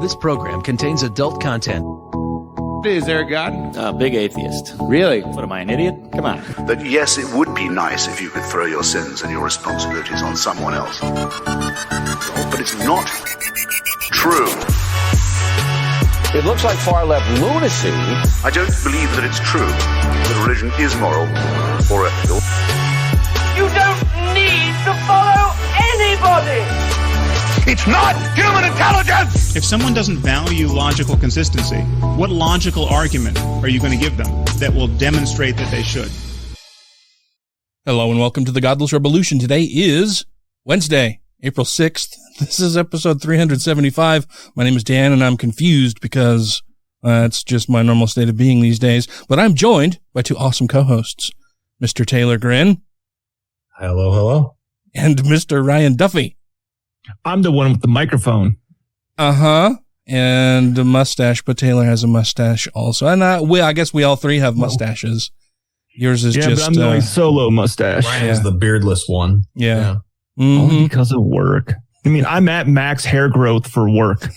This program contains adult content. Is there a God? Big atheist. Really? What, am I an idiot? Come on. That yes, it would be nice if you could throw your sins and your responsibilities on someone else. But it's not true. It looks like far-left lunacy. I don't believe that it's true that religion is moral or ethical. You don't need to follow anybody! It's not human intelligence! If someone doesn't value logical consistency, what logical argument are you going to give them that will demonstrate that they should? Hello and welcome to the Godless Rebelution. Today is Wednesday, April 6th. This is episode 375. My name is Dan and I'm confused because it's just my normal state of being these days. But I'm joined by two awesome co-hosts, Mr. Taylor Grin. Hello, hello. And Mr. Ryan Duffy. I'm the one with the microphone. Uh-huh. And a mustache, but Taylor has a mustache also. And I guess we all three have mustaches. Yours is just... but I'm the only solo mustache. Ryan's the beardless one. Yeah. Mm-hmm. Only because of work. I mean, I'm at max hair growth for work.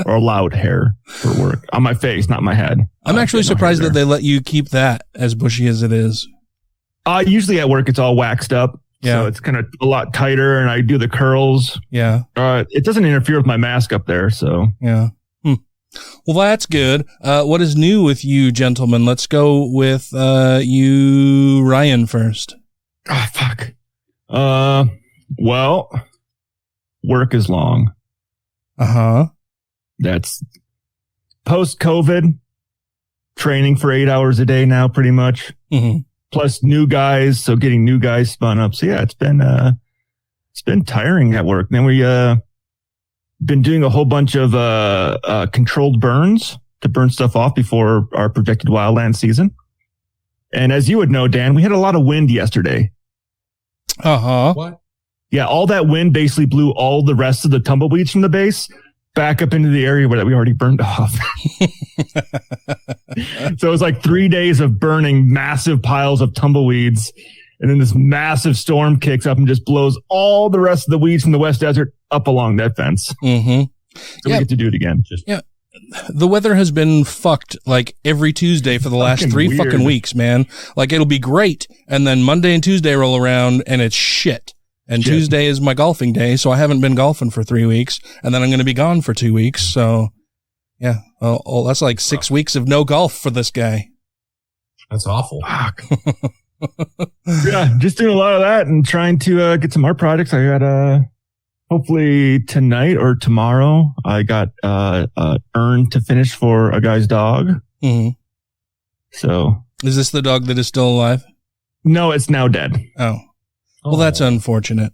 Or allowed hair for work. On my face, not my head. I'm actually surprised that they let you keep that as bushy as it is. Usually at work, it's all waxed up. Yeah. So it's kind of a lot tighter, and I do the curls. Yeah. It doesn't interfere with my mask up there, so. Yeah. Well, that's good. What is new with you, gentlemen? Let's go with you, Ryan, first. Oh, fuck. Well, work is long. Uh-huh. That's post-COVID, training for 8 hours a day now, pretty much. Mm-hmm. Plus new guys, so getting new guys spun up. So yeah, it's been tiring at work. Then we been doing a whole bunch of controlled burns to burn stuff off before our projected wildland season. And as you would know, Dan, we had a lot of wind yesterday. Uh-huh. What? Yeah, all that wind basically blew all the rest of the tumbleweeds from the base back up into the area where we already burned off. So it was like 3 days of burning massive piles of tumbleweeds. And then this massive storm kicks up and just blows all the rest of the weeds from the West Desert up along that fence. Mm-hmm. So we get to do it again. Yeah. The weather has been fucked like every Tuesday for the last three fucking weeks, man. Like it'll be great. And then Monday and Tuesday roll around and it's shit. And Tuesday is my golfing day, so I haven't been golfing for 3 weeks, and then I'm going to be gone for 2 weeks. So, yeah, that's like 6 weeks of no golf for this guy. That's awful. Fuck. Yeah, just doing a lot of that and trying to get some art projects. I got hopefully tonight or tomorrow. I got urn to finish for a guy's dog. Mm-hmm. So, is this the dog that is still alive? No, it's now dead. Oh. Well, that's unfortunate.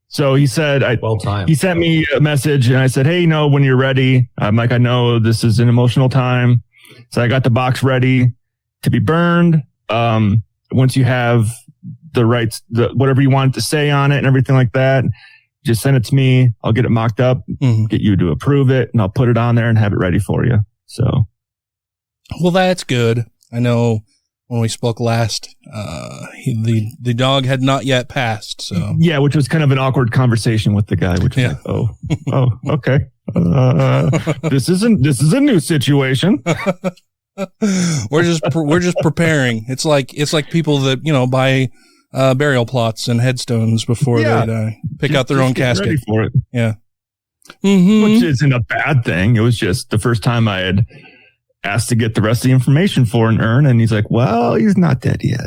So he said, well timed. He sent me a message and I said, hey, when you're ready. I'm like, I know this is an emotional time. So I got the box ready to be burned. Once you have the rights, whatever you want to say on it and everything like that, just send it to me. I'll get it mocked up, get you to approve it, and I'll put it on there and have it ready for you. So. Well, that's good. I know. When we spoke last, the dog had not yet passed. So yeah, which was kind of an awkward conversation with the guy. Which was like, okay, this is a new situation. we're just preparing. It's like people that buy burial plots and headstones before they die. Pick out their own casket. Ready for it. Yeah, which isn't a bad thing. It was just the first time I had asked to get the rest of the information for an urn, and he's like, well, he's not dead yet.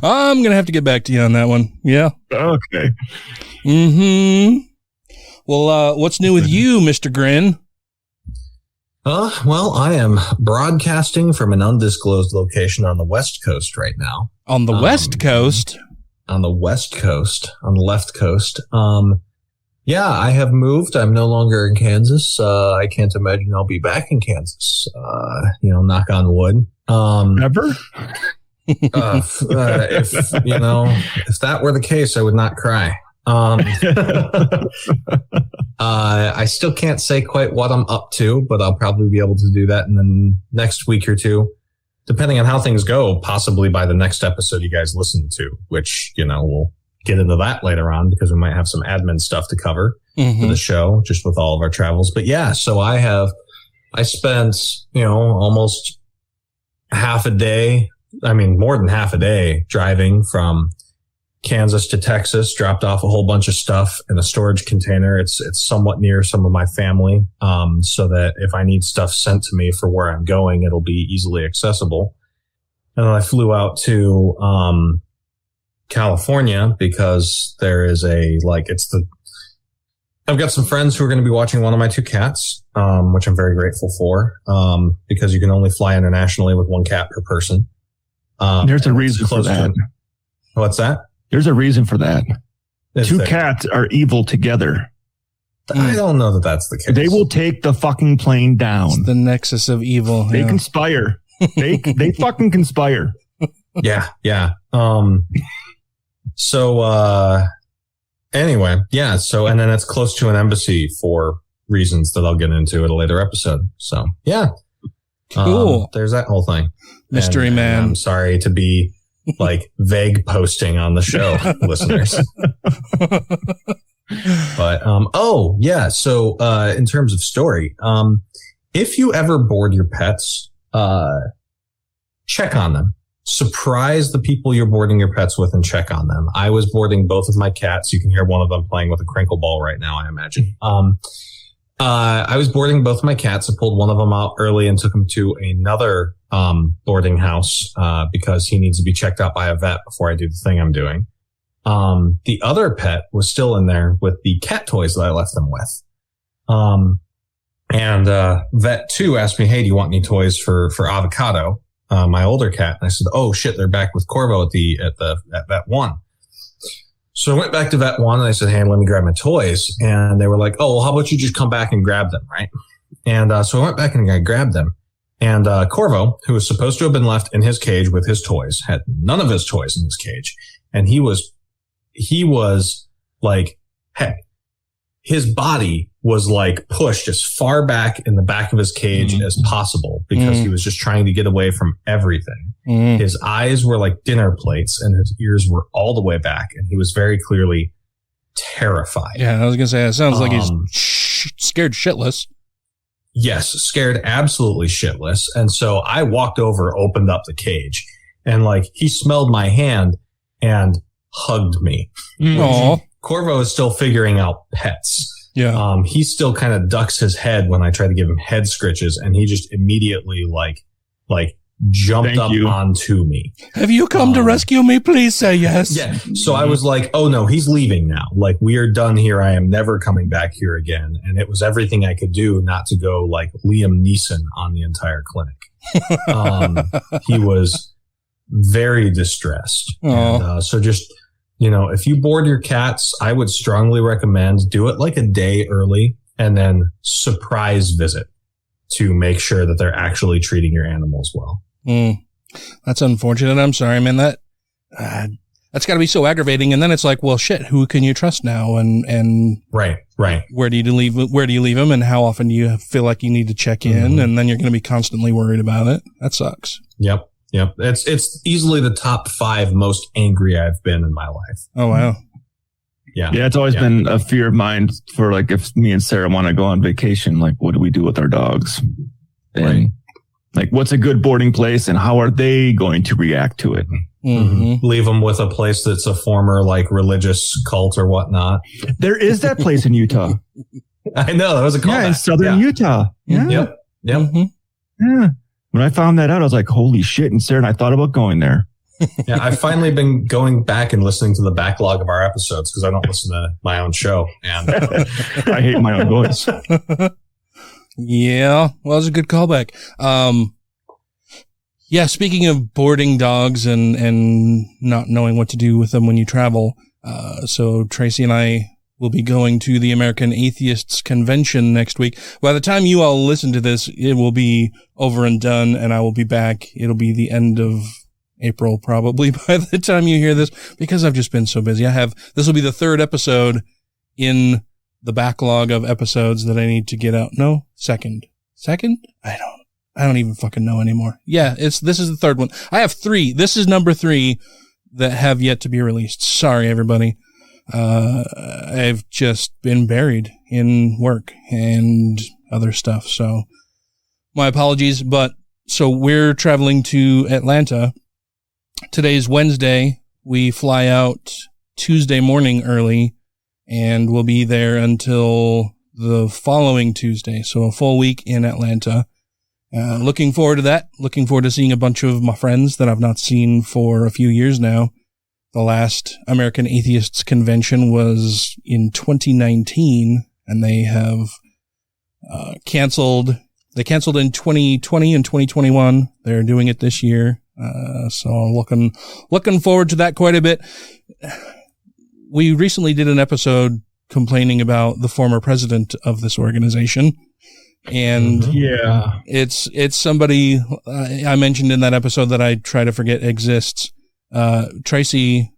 I'm going to have to get back to you on that one. Yeah. Okay. Mm-hmm. Well, what's new with you, Mr. Grin? Well, I am broadcasting from an undisclosed location on the West Coast right now. On the West Coast? On the West Coast. On the left coast. Yeah, I have moved. I'm no longer in Kansas. I can't imagine I'll be back in Kansas. Knock on wood. Ever? If that were the case, I would not cry. I still can't say quite what I'm up to, but I'll probably be able to do that in the next week or two, depending on how things go, possibly by the next episode you guys listen to, which, we'll get into that later on because we might have some admin stuff to cover. for the show, just with all of our travels. But yeah, so I spent, almost half a day. I mean, more than half a day driving from Kansas to Texas, dropped off a whole bunch of stuff in a storage container. It's somewhat near some of my family, so that if I need stuff sent to me for where I'm going, it'll be easily accessible. And then I flew out to California because there is I've got some friends who are going to be watching one of my 2 cats, which I'm very grateful for, because you can only fly internationally with 1 cat per person. There's a reason for that. What's that? There's a reason for that. Is 2 there? cats are evil together. I don't know that that's the case. They will take the fucking plane down. It's the nexus of evil. They conspire. They fucking conspire. Yeah. Anyway, yeah. So, and then it's close to an embassy for reasons that I'll get into at a later episode. So, yeah. Cool. There's that whole thing. Mystery man. I'm sorry to be vague posting on the show, listeners. But, yeah. So, in terms of story, if you ever board your pets, check on them. Surprise the people you're boarding your pets with and check on them. I was boarding both of my cats. You can hear one of them playing with a crinkle ball right now, I imagine. I was boarding both of my cats. I pulled one of them out early and took him to another boarding house because he needs to be checked out by a vet before I do the thing I'm doing. The other pet was still in there with the cat toys that I left them with. And vet 2 asked me, hey, do you want any toys for Avocado? My older cat. And I said, oh shit, they're back with Corvo at vet 1. So I went back to vet 1 and I said, hey, let me grab my toys. And they were like, oh, well, how about you just come back and grab them? Right. And, so I went back and I grabbed them, and, Corvo, who was supposed to have been left in his cage with his toys, had none of his toys in his cage. And he was like, heck, his body was pushed as far back in the back of his cage as possible because he was just trying to get away from everything. His eyes were like dinner plates and his ears were all the way back, and he was very clearly terrified. Yeah, I was going to say, it sounds like he's scared shitless. Yes, scared absolutely shitless. And so I walked over, opened up the cage, and he smelled my hand and hugged me. Aww. Corvo is still figuring out pets. Yeah. He still kind of ducks his head when I try to give him head scritches, and he just immediately jumped up onto me. Have you come to rescue me? Please say yes. Yeah. So I was like, oh no, he's leaving now. We are done here. I am never coming back here again. And it was everything I could do not to go like Liam Neeson on the entire clinic. He was very distressed. And, so just, if you board your cats, I would strongly recommend do it a day early and then surprise visit to make sure that they're actually treating your animals well. That's unfortunate. I'm sorry, man. That's got to be so aggravating. And then it's like, well, shit, who can you trust now? And right. Where do you leave them? And how often do you feel like you need to check in? And then you're going to be constantly worried about it. That sucks. Yep. It's easily the top 5 most angry I've been in my life. Oh, wow. Yeah. Yeah. It's always been a fear of mine for if me and Sarah want to go on vacation, what do we do with our dogs? And what's a good boarding place and how are they going to react to it? Leave them with a place that's a former religious cult or whatnot. There is that place in Utah. I know, that was a callback. Yeah, in southern Utah. Yeah. Yep. Yeah. When I found that out, I was like, holy shit. And Sarah and I thought about going there. Yeah, I've finally been going back and listening to the backlog of our episodes because I don't listen to my own show. And I hate my own voice. Yeah, well, it was a good callback. Yeah, speaking of boarding dogs and not knowing what to do with them when you travel, so Tracy and I will be going to the American Atheists Convention next week. By the time you all listen to this, it will be over and done, and I will be back. It'll be the end of April, probably, by the time you hear this, because I've just been so busy. This will be the 3rd episode in the backlog of episodes that I need to get out. No, second? I don't even fucking know anymore. Yeah, this is the 3rd one. I have 3. This is number 3 that have yet to be released. Sorry, everybody. I've just been buried in work and other stuff. So my apologies, but so we're traveling to Atlanta. Today's Wednesday. We fly out Tuesday morning early, and we'll be there until the following Tuesday. So a full week in Atlanta. Looking forward to that. Looking forward to seeing a bunch of my friends that I've not seen for a few years now. The last American Atheists Convention was in 2019, and they have canceled. They canceled in 2020 and 2021. They're doing it this year. So I'm looking forward to that quite a bit. We recently did an episode complaining about the former president of this organization. And yeah, it's somebody I mentioned in that episode that I try to forget exists. Tracy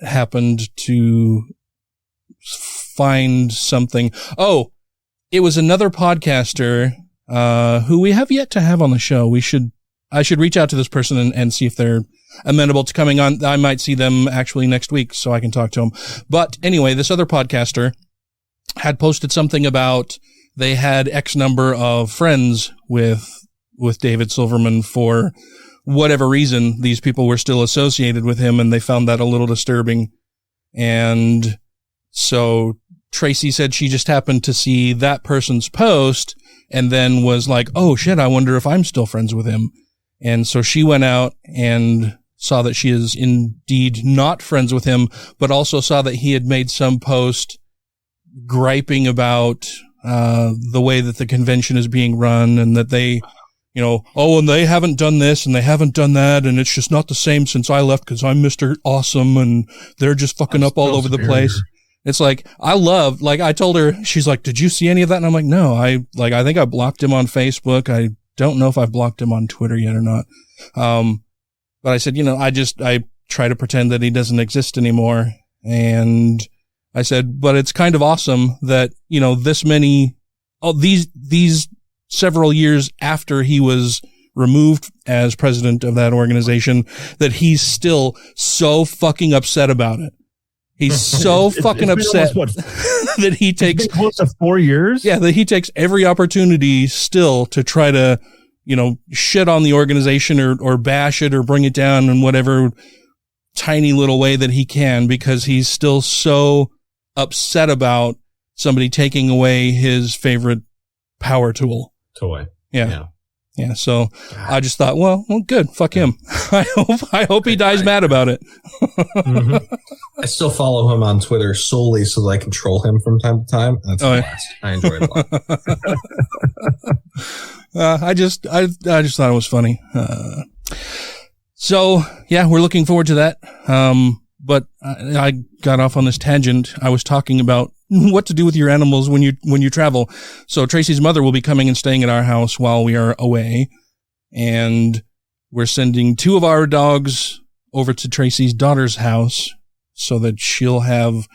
happened to find something. Oh, it was another podcaster, who we have yet to have on the show. I should reach out to this person and see if they're amenable to coming on. I might see them actually next week so I can talk to them. But anyway, this other podcaster had posted something about they had X number of friends with David Silverman for whatever reason. These people were still associated with him, and they found that a little disturbing. And so Tracy said she just happened to see that person's post and then was like, oh shit, I wonder if I'm still friends with him. And so she went out and saw that she is indeed not friends with him, but also saw that he had made some post griping about the way that the convention is being run, and that they, and they haven't done this and they haven't done that, and it's just not the same since I left because I'm Mr. Awesome and they're just fucking up all over the place. It's like, I told her, she's like, did you see any of that? And I'm like, no, I think I blocked him on Facebook. I don't know if I've blocked him on Twitter yet or not. But I said, I try to pretend that he doesn't exist anymore. And I said, but it's kind of awesome that, this many, these several years after he was removed as president of that organization, that he's still so fucking upset about it. He's so fucking upset that he takes close to 4 years. Yeah, that he takes every opportunity still to try to, shit on the organization or bash it or bring it down in whatever tiny little way that he can, because he's still so upset about somebody taking away his favorite power tool. Toy. Yeah. So I just thought, well, good. Fuck him. I hope he dies mad about it. I still follow him on Twitter solely so that I can troll him from time to time. That's blast. I enjoy it a lot. I just thought it was funny. So yeah, we're looking forward to that. But I got off on this tangent. I was talking about what to do with your animals when you travel. So Tracy's mother will be coming and staying at our house while we are away. And we're sending 2 of our dogs over to Tracy's daughter's house so that she'll have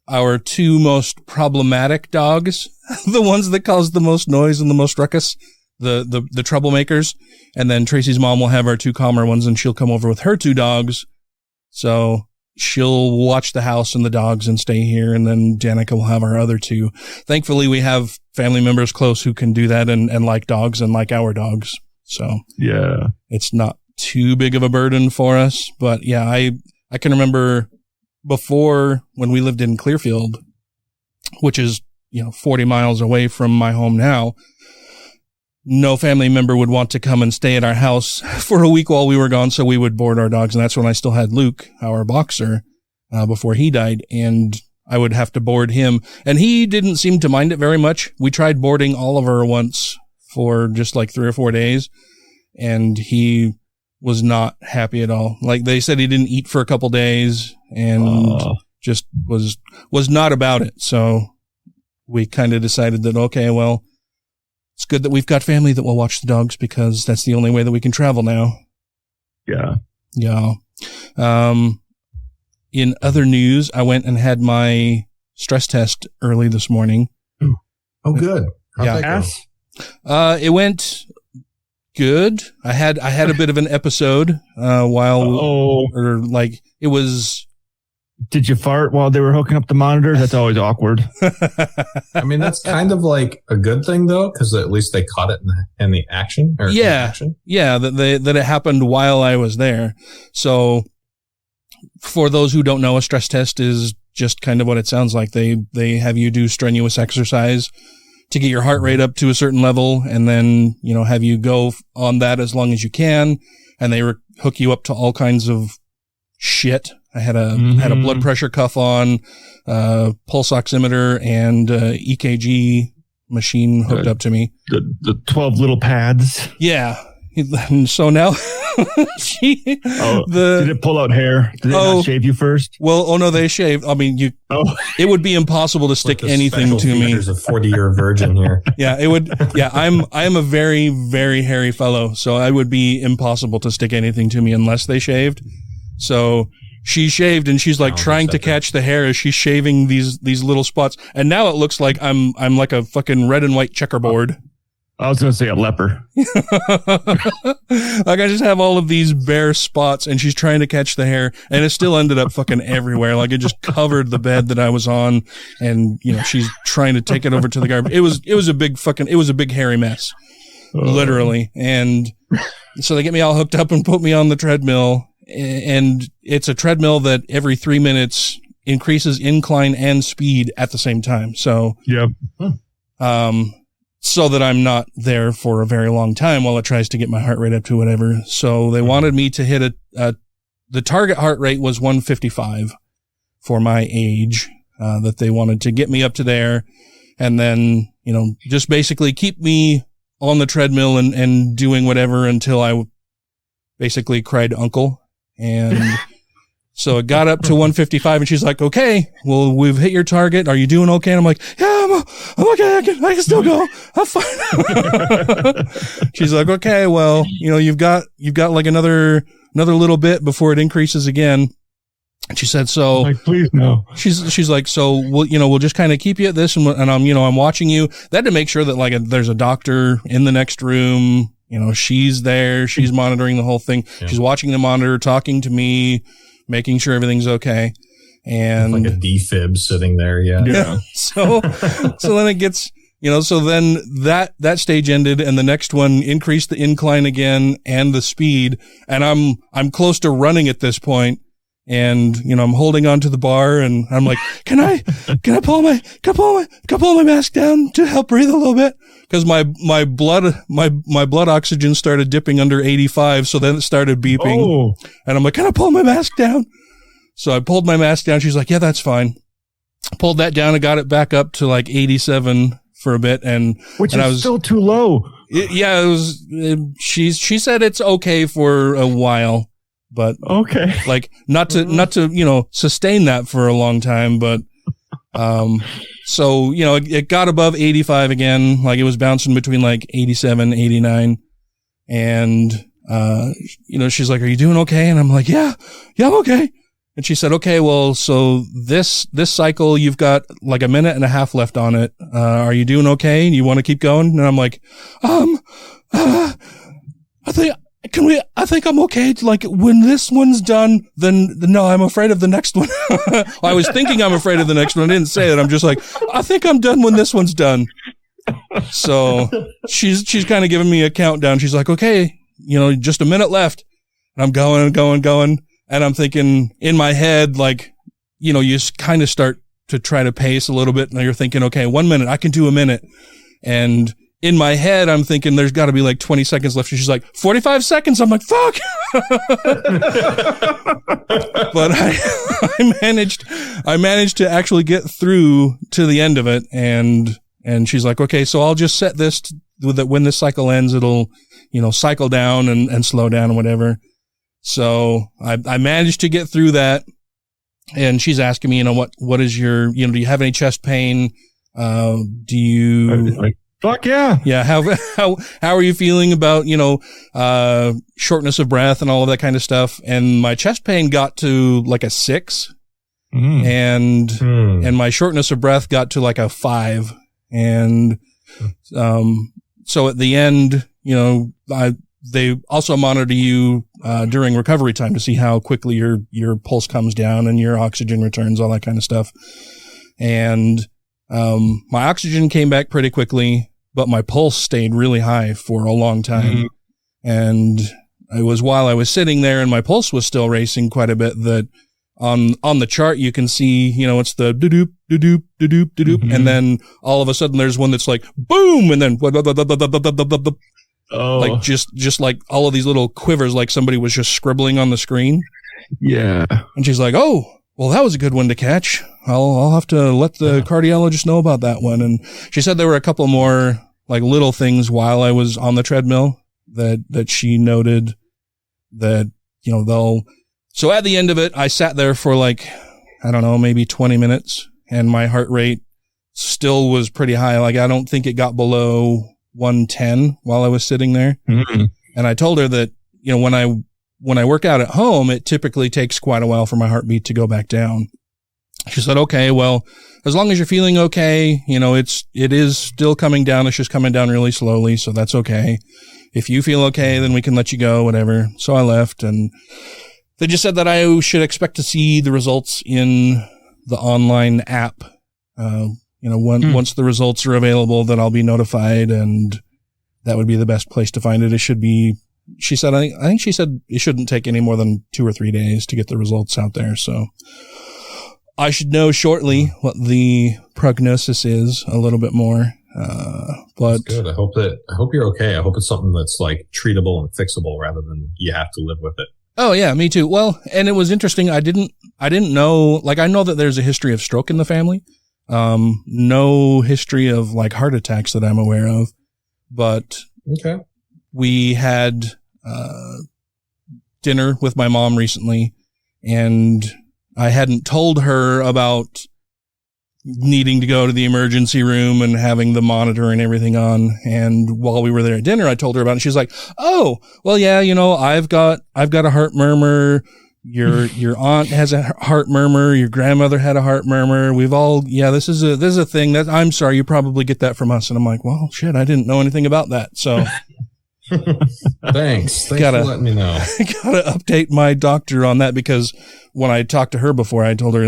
our 2 most problematic dogs, the ones that cause the most noise and the most ruckus, the troublemakers. And then Tracy's mom will have our 2 calmer ones, and she'll come over with her 2 dogs. So she'll watch the house and the dogs and stay here, and then Danica will have our other 2. Thankfully, we have family members close who can do that and like dogs and like our dogs. So yeah, it's not too big of a burden for us. But yeah, I can remember before, when we lived in Clearfield, which is, 40 miles away from my home now, no family member would want to come and stay at our house for a week while we were gone. So we would board our dogs. And that's when I still had Luke, our boxer, before he died. And I would have to board him. And he didn't seem to mind it very much. We tried boarding Oliver once for just like 3 or 4 days, and he was not happy at all. Like, they said he didn't eat for a couple days and just was not about it. So we kind of decided that, okay, well, it's good that we've got family that will watch the dogs, because that's the only way that we can travel now. Yeah. Yeah. In other news, I went and had my stress test early this morning. Oh, good. How'd that go? It went good. I had a bit of an episode, it was Did you fart while they were hooking up the monitors? That's always awkward. I mean, that's kind of like a good thing though, because at least they caught it in the action. Or Yeah. action. Yeah. That it happened while I was there. So for those who don't know, a stress test is just kind of what it sounds like. They have you do strenuous exercise to get your heart rate up to a certain level, and then, you know, have you go on that as long as you can. And they hook you up to all kinds of shit. I had a blood pressure cuff on, pulse oximeter, and EKG machine hooked up to me. The 12 little pads. Yeah. And so now did it pull out hair? Did they not shave you first? Well, oh no, they shaved. I mean, it would be impossible to stick anything to me. There's a 40-year virgin here. Yeah, it would. Yeah, I'm a very, very hairy fellow, so it would be impossible to stick anything to me unless they shaved. So she shaved, and she's like trying to catch the hair as she's shaving these little spots. And now it looks like I'm like a fucking red and white checkerboard. I was going to say a leper. Like I just have all of these bare spots, and she's trying to catch the hair, and it still ended up fucking everywhere. Like it just covered the bed that I was on, and you know, she's trying to take it over to the garbage. It was a big hairy mess, literally. And so they get me all hooked up and put me on the treadmill, and it's a treadmill that every 3 minutes increases incline and speed at the same time. So, yep. So that I'm not there for a very long time while it tries to get my heart rate up to whatever. So they wanted me to hit the target heart rate was 155 for my age, that they wanted to get me up to there, and then, you know, just basically keep me on the treadmill and doing whatever until I basically cried uncle. And so it got up to 155, and she's like, okay, well, we've hit your target. Are you doing okay? And I'm like, yeah, I'm okay. I can still go. I'm fine. She's like, okay, well, you know, you've got like another little bit before it increases again. And she said, so I'm like, please no. She's like, so we'll just kind of keep you at this. And I'm watching you. They had to make sure that like there's a doctor in the next room. You know, she's there. She's monitoring the whole thing. Yeah. She's watching the monitor, talking to me, making sure everything's okay. And like a defib sitting there. Yeah. So then it gets, you know, so then that stage ended, and the next one increased the incline again and the speed. And I'm close to running at this point. And, you know, I'm holding on to the bar, and I'm like, can I pull my mask down to help breathe a little bit? Cause my blood oxygen started dipping under 85. So then it started beeping. Oh. And I'm like, can I pull my mask down? So I pulled my mask down. She's like, yeah, that's fine. Pulled that down and got it back up to like 87 for a bit. Which is still too low. It was, she said it's okay for a while. But okay, like not to, you know, sustain that for a long time. But, so, you know, it got above 85 again. Like it was bouncing between like 87, 89. And, you know, she's like, are you doing okay? And I'm like, yeah, I'm okay. And she said, okay, well, so this cycle, you've got like a minute and a half left on it. Are you doing okay? You want to keep going? And I'm like, I think I'm okay. Like when this one's done, then no, I'm afraid of the next one. I was thinking I'm afraid of the next one. I didn't say it. I'm just like, I think I'm done when this one's done. So she's kind of giving me a countdown. She's like, okay, you know, just a minute left. And I'm going. And I'm thinking in my head, like, you know, you kind of start to try to pace a little bit. And you're thinking, okay, 1 minute, I can do a minute. And in my head, I'm thinking there's got to be like 20 seconds left. And she's like, 45 seconds. I'm like, fuck. But I managed to actually get through to the end of it. And she's like, okay, so I'll just set this with that when this cycle ends, it'll, you know, cycle down and slow down and whatever. So I managed to get through that. And she's asking me, you know, what is your, you know, do you have any chest pain? Do you, fuck yeah. Yeah. How are you feeling about, you know, shortness of breath and all of that kind of stuff? And my chest pain got to like a 6 and my shortness of breath got to like a 5. And, so at the end, you know, they also monitor you during recovery time to see how quickly your pulse comes down and your oxygen returns, all that kind of stuff. And my oxygen came back pretty quickly, but my pulse stayed really high for a long time. Mm-hmm. And it was while I was sitting there and my pulse was still racing quite a bit that on the chart you can see, it's the do-doop, do-doop, do-doop, do-doop. Mm-hmm. And then all of a sudden there's one that's like boom, and then like just like all of these little quivers, like somebody was just scribbling on the screen. Yeah. And she's like, oh, well, that was a good one to catch. I'll have to let the cardiologist know about that one. And she said there were a couple more like little things while I was on the treadmill that she noted that, so at the end of it, I sat there for like, I don't know, maybe 20 minutes and my heart rate still was pretty high. Like, I don't think it got below 110 while I was sitting there. Mm-hmm. And I told her that, when I work out at home, it typically takes quite a while for my heartbeat to go back down. She said, okay, well, as long as you're feeling okay, it is still coming down. It's just coming down really slowly. So that's okay. If you feel okay, then we can let you go, whatever. So I left, and they just said that I should expect to see the results in the online app. Once the results are available, then I'll be notified, and that would be the best place to find it. It should be, she said, I think she said it shouldn't take any more than 2 or 3 days to get the results out there. So I should know shortly what the prognosis is a little bit more. But that's good. I hope you're okay. I hope it's something that's like treatable and fixable rather than you have to live with it. Oh yeah, me too. Well, and it was interesting. I didn't know, like, I know that there's a history of stroke in the family. No history of like heart attacks that I'm aware of, but okay. We had, dinner with my mom recently, and I hadn't told her about needing to go to the emergency room and having the monitor and everything on. And while we were there at dinner, I told her about it. And she's like, oh, well, yeah, I've got a heart murmur. Your aunt has a heart murmur. Your grandmother had a heart murmur. We've all, this is a thing that I'm sorry. You probably get that from us. And I'm like, well, shit, I didn't know anything about that. So thanks for letting me know. Gotta update my doctor on that, because when I talked to her before, I told her,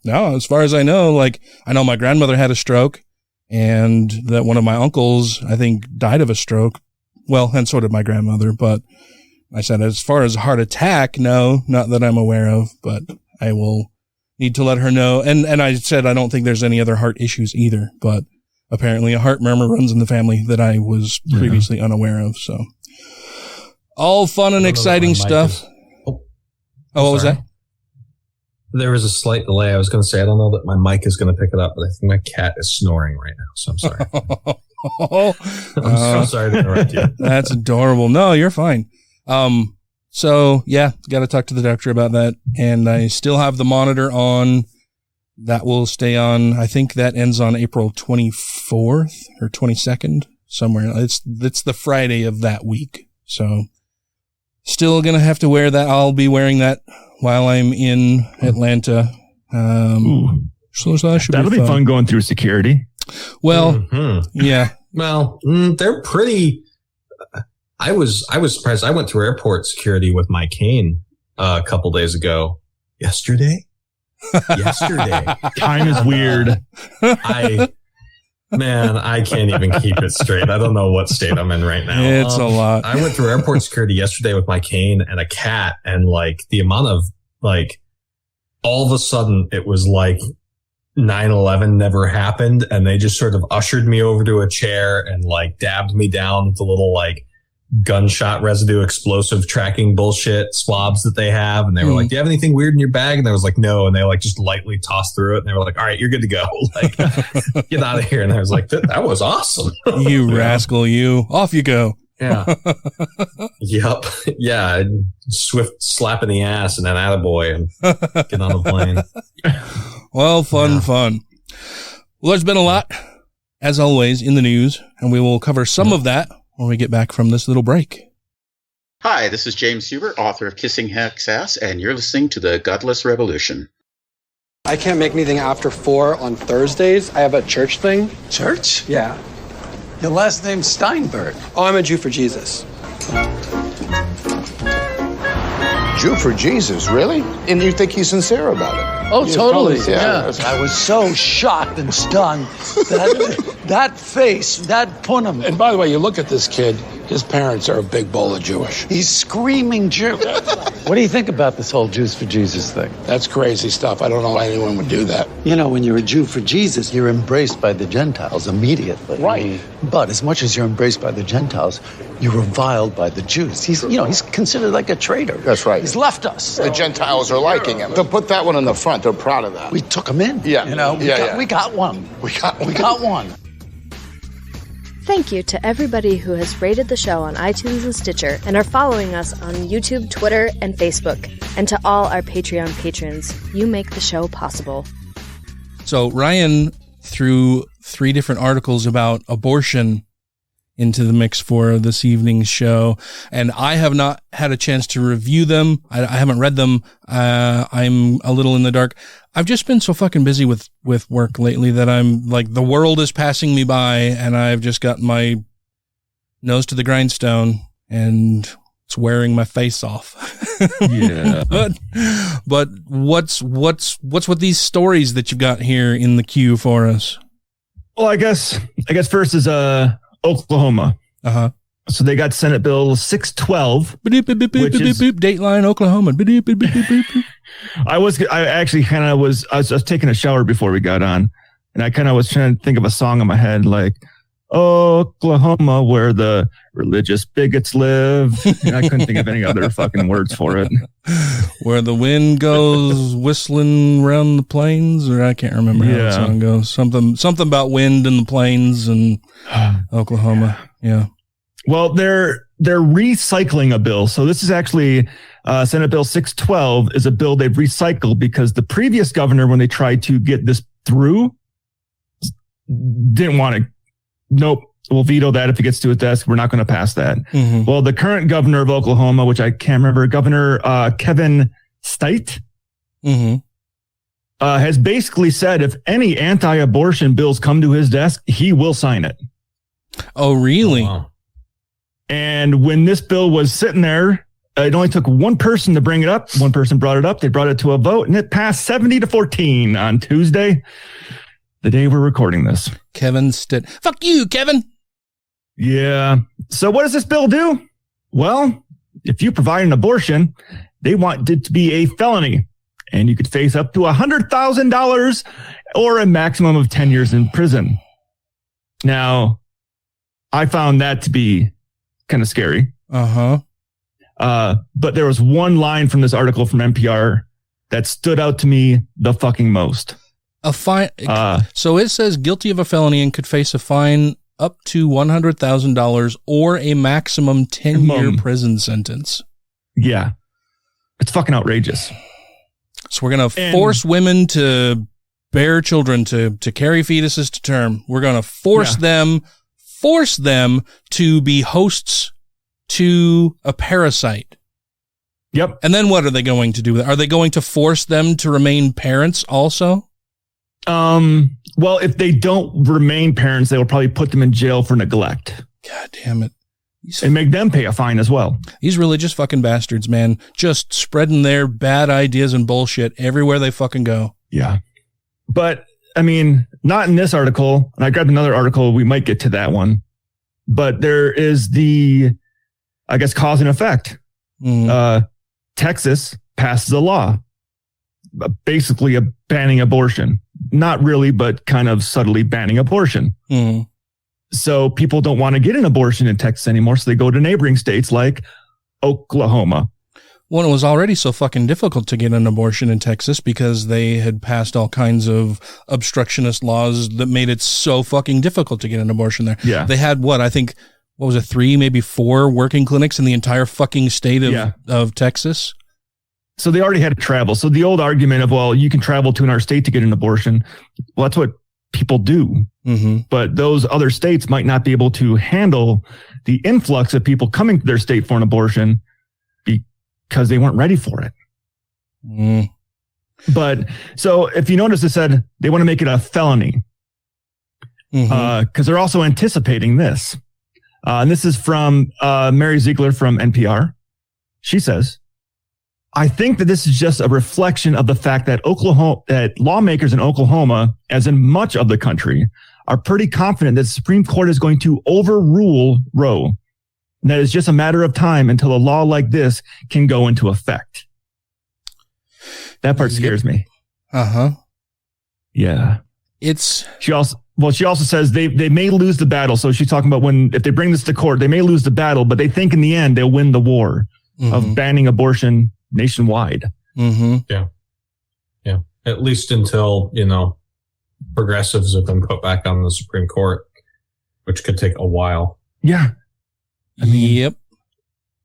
no, as far as I know, like, I know my grandmother had a stroke and that one of my uncles, I think, died of a stroke. Well, and so did my grandmother. But I said, as far as heart attack, no, not that I'm aware of, but I will need to let her know. And I said, I don't think there's any other heart issues either, but apparently a heart murmur runs in the family that I was previously unaware of. So all fun and exciting stuff. What was that? There was a slight delay. I was going to say, I don't know that my mic is going to pick it up, but I think my cat is snoring right now. So I'm sorry. I'm so sorry to interrupt you. That's adorable. No, you're fine. So yeah, got to talk to the doctor about that. And I still have the monitor on. That will stay on. I think that ends on April 24th or 22nd, somewhere. It's the Friday of that week. So still going to have to wear that. I'll be wearing that while I'm in Atlanta. So that should That'll be fun going through security. Well, yeah. Well, they're pretty. I was surprised. I went through airport security with my cane a couple days ago. Yesterday. Time is weird. I can't even keep it straight. I don't know what state I'm in right now. It's a lot. I went through airport security yesterday with my cane and a cat, and like the amount of like, all of a sudden it was like 9/11 never happened, and they just sort of ushered me over to a chair and like dabbed me down with the little like gunshot residue explosive tracking bullshit swabs that they have. And they were like, do you have anything weird in your bag? And I was like, no. And they like just lightly tossed through it. And they were like, all right, you're good to go. Like, get out of here. And I was like, that was awesome. You rascal, you. Off you go. Yeah. Yep. Yeah. Swift slap in the ass and then attaboy and get on the plane. Well, fun. Well, there's been a lot, as always, in the news, and we will cover some of that when we get back from this little break. Hi, this is James Hubert, author of Kissing Heck's Ass, and you're listening to the Godless Rebelution. I can't make anything after 4 on Thursdays. I have a church thing. Church? Yeah. Your last name's Steinberg. Oh, I'm a Jew for Jesus. Jew for Jesus, really? And you think he's sincere about it? Oh, totally. Yeah. I was so shocked and stunned. That face, that punum. And by the way, you look at this kid, his parents are a big bowl of Jewish. He's screaming Jew. What do you think about this whole Jews for Jesus thing? That's crazy stuff. I don't know why anyone would do that. You know, when you're a Jew for Jesus, you're embraced by the Gentiles immediately. Right. But as much as you're embraced by the Gentiles, you're reviled by the Jews. He's considered like a traitor. That's right. He's left us. The Gentiles are liking him. They'll put that one in the front. They're proud of that. We took him in. Yeah. We got one. We got one. Thank you to everybody who has rated the show on iTunes and Stitcher and are following us on YouTube, Twitter, and Facebook. And to all our Patreon patrons, you make the show possible. So Ryan threw 3 different articles about abortion into the mix for this evening's show, and I have not had a chance to review them. I haven't read them. I'm a little in the dark. I've just been so fucking busy with work lately that I'm like, the world is passing me by, and I've just got my nose to the grindstone, and it's wearing my face off. Yeah. But what's with these stories that you've got here in the queue for us? Well, I guess first is Oklahoma. Uh-huh. So they got Senate Bill 612, which is Dateline, Oklahoma. I was taking a shower before we got on, and I kind of was trying to think of a song in my head, like Oklahoma, where the religious bigots live. And I couldn't think of any other fucking words for it. Where the wind goes whistling around the plains, or I can't remember how the song goes. Something about wind in the plains and Oklahoma. Yeah. Well, they're recycling a bill. So this is actually Senate Bill 612 is a bill they've recycled because the previous governor, when they tried to get this through, didn't want to. Nope. We'll veto that if it gets to his desk. We're not going to pass that. Mm-hmm. Well, the current governor of Oklahoma, which I can't remember, Governor Kevin Stitt, has basically said if any anti-abortion bills come to his desk, he will sign it. Oh, really? Oh, wow. And when this bill was sitting there, it only took one person to bring it up. One person brought it up. They brought it to a vote, and it passed 70-14 on Tuesday, the day we're recording this. Kevin Stitt. Fuck you, Kevin. Yeah. So what does this bill do? Well, if you provide an abortion, they want it to be a felony, and you could face up to $100,000 or a maximum of 10 years in prison. Now, I found that to be kind of scary. Uh-huh. But there was one line from this article from NPR that stood out to me the fucking most. A fine. So it says guilty of a felony and could face a fine up to $100,000 or a maximum 10-year prison sentence. Yeah. It's fucking outrageous. So we're going to force women to bear children, to carry fetuses to term. We're going to force them to be hosts to a parasite. Yep. And then what are they going to do? Are they going to force them to remain parents also? Well, if they don't remain parents, they will probably put them in jail for neglect. God damn it. And make them pay a fine as well. These religious fucking bastards, man, just spreading their bad ideas and bullshit everywhere they fucking go. Yeah. But, I mean, not in this article. And I grabbed another article. We might get to that one. But there is the, I guess, cause and effect. Texas passes a law, basically banning abortion. Not really, but kind of subtly banning abortion. So people don't want to get an abortion in Texas anymore. So they go to neighboring states like Oklahoma. Well, it was already so fucking difficult to get an abortion in Texas because they had passed all kinds of obstructionist laws that made it so fucking difficult to get an abortion there. Yeah. They had what was it, 3, maybe 4 working clinics in the entire fucking state of Texas? So they already had to travel. So the old argument of, well, you can travel to another state to get an abortion. Well, that's what people do. But those other states might not be able to handle the influx of people coming to their state for an abortion because they weren't ready for it. But so if you notice, it said they want to make it a felony because they're also anticipating this. And this is from Mary Ziegler from NPR. She says, I think that this is just a reflection of the fact that that lawmakers in Oklahoma, as in much of the country, are pretty confident that the Supreme Court is going to overrule Roe. And that it's just a matter of time until a law like this can go into effect. That part scares me. Uh-huh. Yeah. She also says they may lose the battle. So she's talking about if they bring this to court, they may lose the battle, but they think in the end they'll win the war of banning abortion nationwide. Mm-hmm. Yeah. At least until, progressives have been put back on the Supreme Court, which could take a while. Yeah. Yep.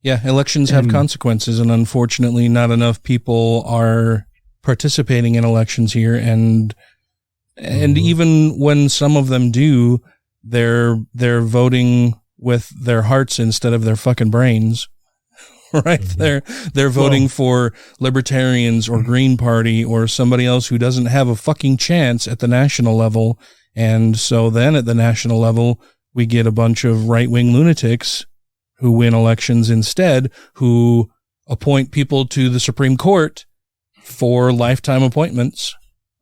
Yeah. Elections have consequences, and unfortunately not enough people are participating in elections here. And even when some of them do, they're voting with their hearts instead of their fucking brains. Right. They're voting for libertarians or Green Party or somebody else who doesn't have a fucking chance at the national level. And so then at the national level, we get a bunch of right-wing lunatics who win elections instead, who appoint people to the Supreme Court for lifetime appointments.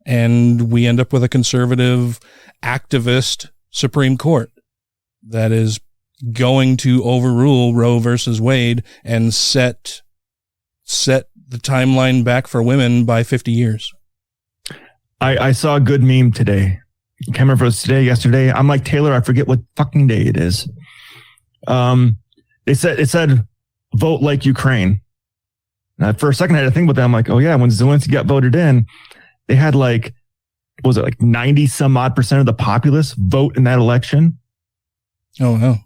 And we end up with a conservative activist Supreme Court that is going to overrule Roe versus Wade and set the timeline back for women by 50 years. I saw a good meme today. Can't remember if it was today, yesterday. I'm like, Taylor, I forget what fucking day it is. It said vote like Ukraine. And for a second I had to think about that. I'm like, oh yeah, when Zelensky got voted in, they had 90 some odd % of the populace vote in that election. Oh wow.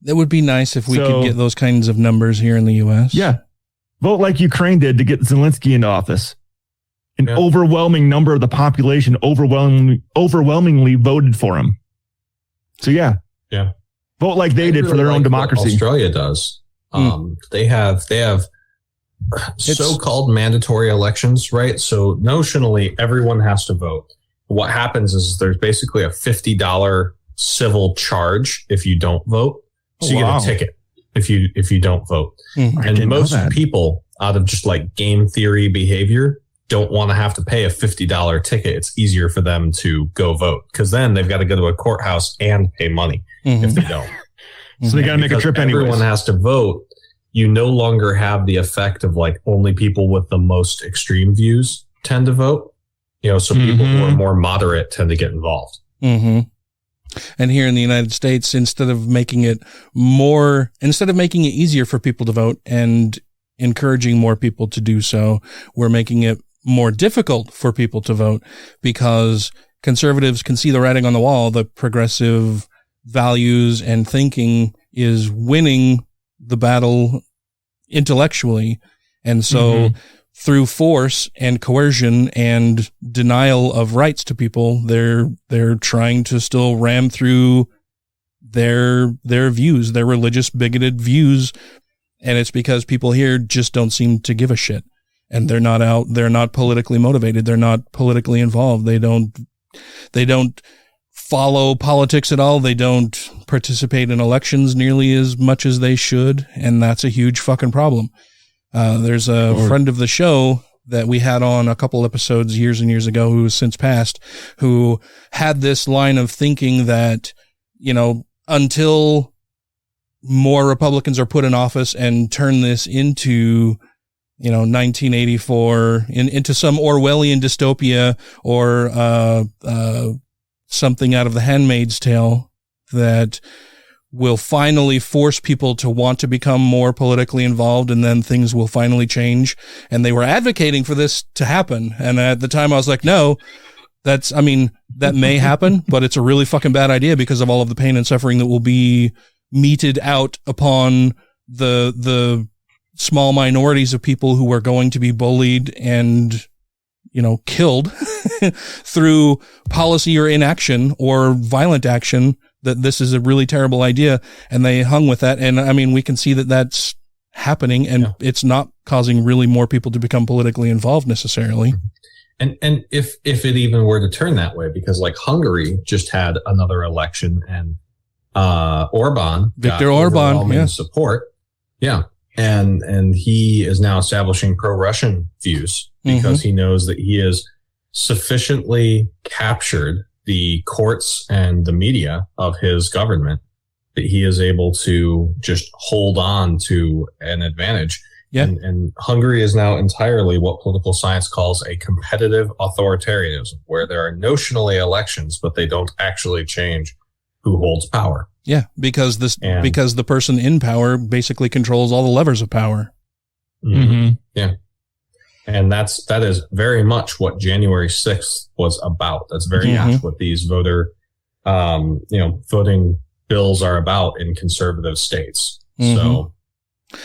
It would be nice if we could get those kinds of numbers here in the U.S. Yeah. Vote like Ukraine did to get Zelensky into office. An overwhelming number of the population overwhelmingly voted for him. So yeah. Vote like they did for their own democracy. Australia does. They have so-called mandatory elections, right? So notionally, everyone has to vote. What happens is there's basically a $50 civil charge if you don't vote. So you get a ticket if you don't vote. And most people, out of just game theory behavior, don't want to have to pay a $50 ticket. It's easier for them to go vote because then they've got to go to a courthouse and pay money if they don't. So they got to make a trip anyway. Everyone has to vote. You no longer have the effect of only people with the most extreme views tend to vote. So people who are more moderate tend to get involved. Mm-hmm. And here in the United States, instead of making it easier for people to vote and encouraging more people to do so, we're making it more difficult for people to vote because conservatives can see the writing on the wall. The progressive values and thinking is winning the battle intellectually. And so through force and coercion and denial of rights to people, they're trying to still ram through their views, their religious bigoted views. And it's because people here just don't seem to give a shit. And they're not politically motivated. They're not politically involved. They don't follow politics at all. They don't participate in elections nearly as much as they should. And that's a huge fucking problem. There's a friend of the show that we had on a couple episodes years and years ago who has since passed, who had this line of thinking that, until more Republicans are put in office and turn this into, 1984 into some Orwellian dystopia or, something out of The Handmaid's Tale that will finally force people to want to become more politically involved, and then things will finally change. And they were advocating for this to happen. And at the time I was like, no, that may happen, but it's a really fucking bad idea because of all of the pain and suffering that will be meted out upon the small minorities of people who are going to be bullied and, killed through policy or inaction or violent action, that this is a really terrible idea. And they hung with that. And we can see that that's happening, and it's not causing really more people to become politically involved necessarily. And if it even were to turn that way, because Hungary just had another election and Orban. Viktor Orban, yes. Support. Yeah. And he is now establishing pro-Russian views because he knows that he has sufficiently captured the courts and the media of his government that he is able to just hold on to an advantage. Yeah. And Hungary is now entirely what political science calls a competitive authoritarianism, where there are notionally elections, but they don't actually change who holds power. Yeah, because the person in power basically controls all the levers of power. Yeah. And that is very much what January 6th was about. That's very much what these voting bills are about in conservative states. So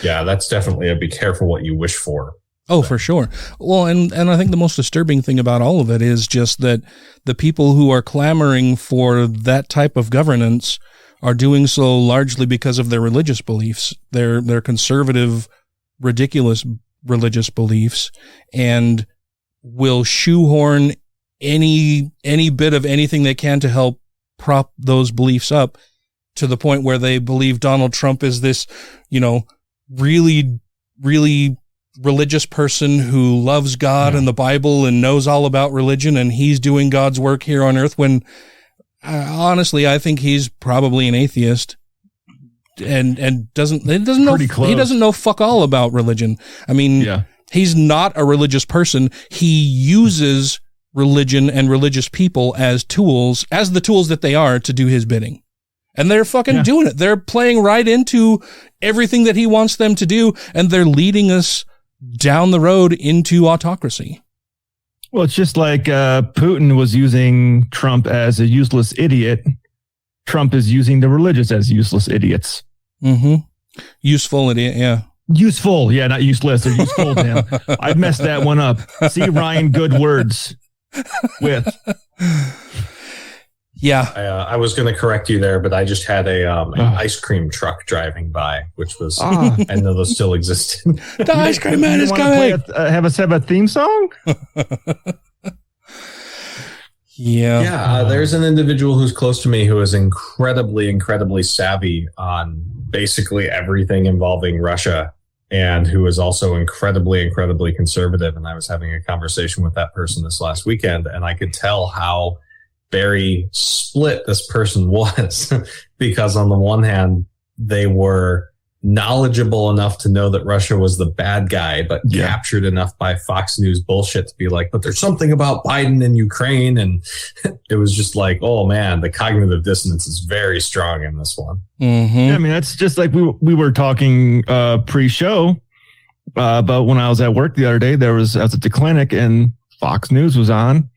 yeah, that's definitely be careful what you wish for. Oh, for sure. Well, and I think the most disturbing thing about all of it is just that the people who are clamoring for that type of governance are doing so largely because of their religious beliefs, their conservative, ridiculous religious beliefs, and will shoehorn any bit of anything they can to help prop those beliefs up to the point where they believe Donald Trump is this, really, really religious person who loves God and the Bible and knows all about religion, and he's doing God's work here on earth, when honestly, I think he's probably an atheist and doesn't know fuck all about religion. I mean, he's not a religious person. He uses religion and religious people as the tools that they are to do his bidding. And they're fucking doing it. They're playing right into everything that he wants them to do, and they're leading us down the road into autocracy. Well, it's just like Putin was using Trump as a useless idiot. Trump is using the religious as useless idiots. Useful idiot, yeah. Useful, yeah, not useless. They're useful, damn. I messed that one up. See, Ryan, good words with. Yeah. I was going to correct you there, but I just had an ice cream truck driving by, which was, I know those still existed. The ice cream man is coming. Have us have a theme song? Yeah. There's an individual who's close to me who is incredibly savvy on basically everything involving Russia, and who is also incredibly conservative. And I was having a conversation with that person this last weekend, and I could tell how very split this person was because on the one hand, they were knowledgeable enough to know that Russia was the bad guy, but captured enough by Fox News bullshit to be like, but there's something about Biden and Ukraine. And it was just like, oh man, the cognitive dissonance is very strong in this one. Yeah, I mean, that's just like we were talking pre-show about when I was at work the other day. I was at the clinic and Fox News was on,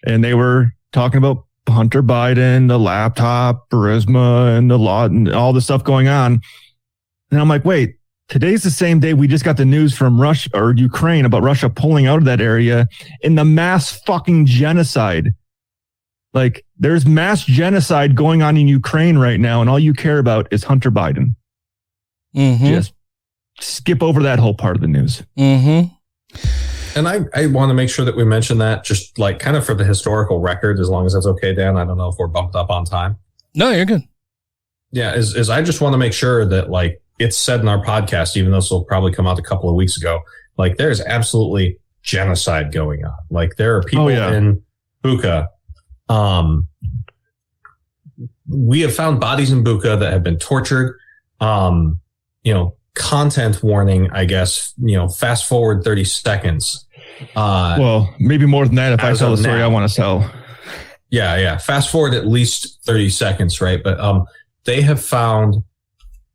and they were talking about Hunter Biden, the laptop, Burisma, and the law, and all the stuff going on. And I'm like, wait, today's the same day we just got the news from Russia or Ukraine about Russia pulling out of that area in the mass fucking genocide. Like, there's mass genocide going on in Ukraine right now, and all you care about is Hunter Biden. Just skip over that whole part of the news. And I want to make sure that we mention that, just like kind of for the historical record, as long as that's okay, Dan. I don't know if we're bumped up on time. No, you're good. Yeah, is I just want to make sure that, like, it's said in our podcast, even though this will probably come out a couple of weeks ago, like, there's absolutely genocide going on. Like, there are people in Bucha. We have found bodies in Bucha that have been tortured. Content warning, I guess, fast forward 30 seconds. Well, maybe more than that if I tell the story I want to tell. Yeah. Fast forward at least 30 seconds, right? But they have found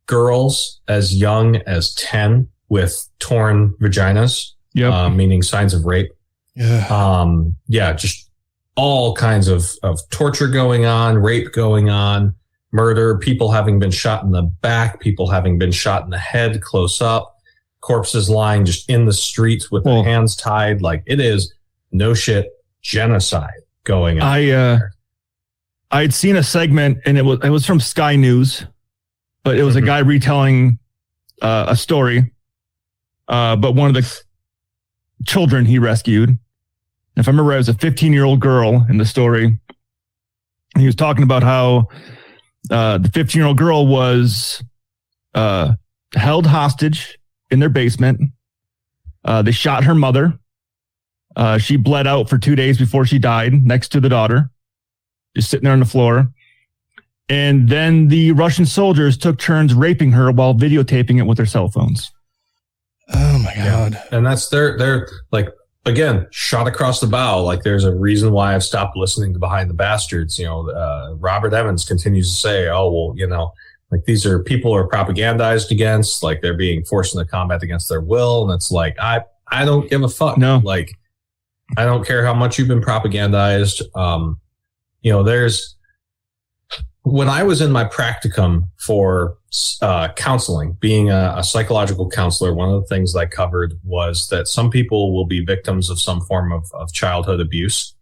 girls as young as 10 with torn vaginas, meaning signs of rape. Just all kinds of torture going on, rape going on, murder, people having been shot in the back, people having been shot in the head close up, corpses lying just in the streets with their hands tied. Like, it is no shit genocide going on. I'd seen a segment, and it was from Sky News, but it was a guy retelling a story. But one of the children he rescued, if I remember, it was a 15-year-old girl in the story. And he was talking about how The 15-year-old girl was held hostage in their basement. They shot her mother. She bled out for 2 days before she died next to the daughter, just sitting there on the floor. And then the Russian soldiers took turns raping her while videotaping it with their cell phones. Oh my God. Yeah. And that's they're like, again, shot across the bow. Like, there's a reason why I've stopped listening to Behind the Bastards. Robert Evans continues to say, oh, well, like, these are people who are propagandized against, like, they're being forced into combat against their will. And it's like, I don't give a fuck. No. Like, I don't care how much you've been propagandized. When I was in my practicum for counseling, being a psychological counselor, one of the things I covered was that some people will be victims of some form of childhood abuse.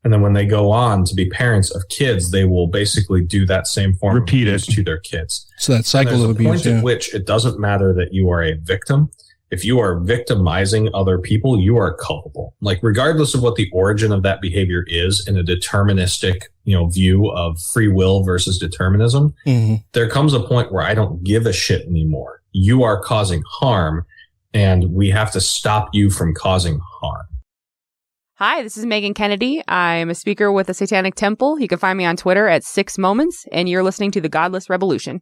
And then when they go on to be parents of kids, they will basically do that same form of abuse to their kids. So that cycle of abuse. There's a point at which it doesn't matter that you are a victim. If you are victimizing other people, you are culpable. Like, regardless of what the origin of that behavior is in a deterministic, view of free will versus determinism, there comes a point where I don't give a shit anymore. You are causing harm, and we have to stop you from causing harm. Hi, this is Megan Kennedy. I'm a speaker with the Satanic Temple. You can find me on Twitter at 6 Moments, and you're listening to the Godless Rebelution.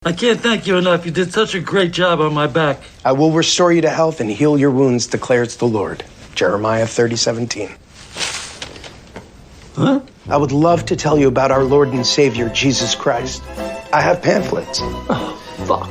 I can't thank you enough. You did such a great job on my back. I will restore you to health and heal your wounds, declares the Lord. Jeremiah 30:17. Huh? I would love to tell you about our Lord and Savior, Jesus Christ. I have pamphlets. Oh, fuck.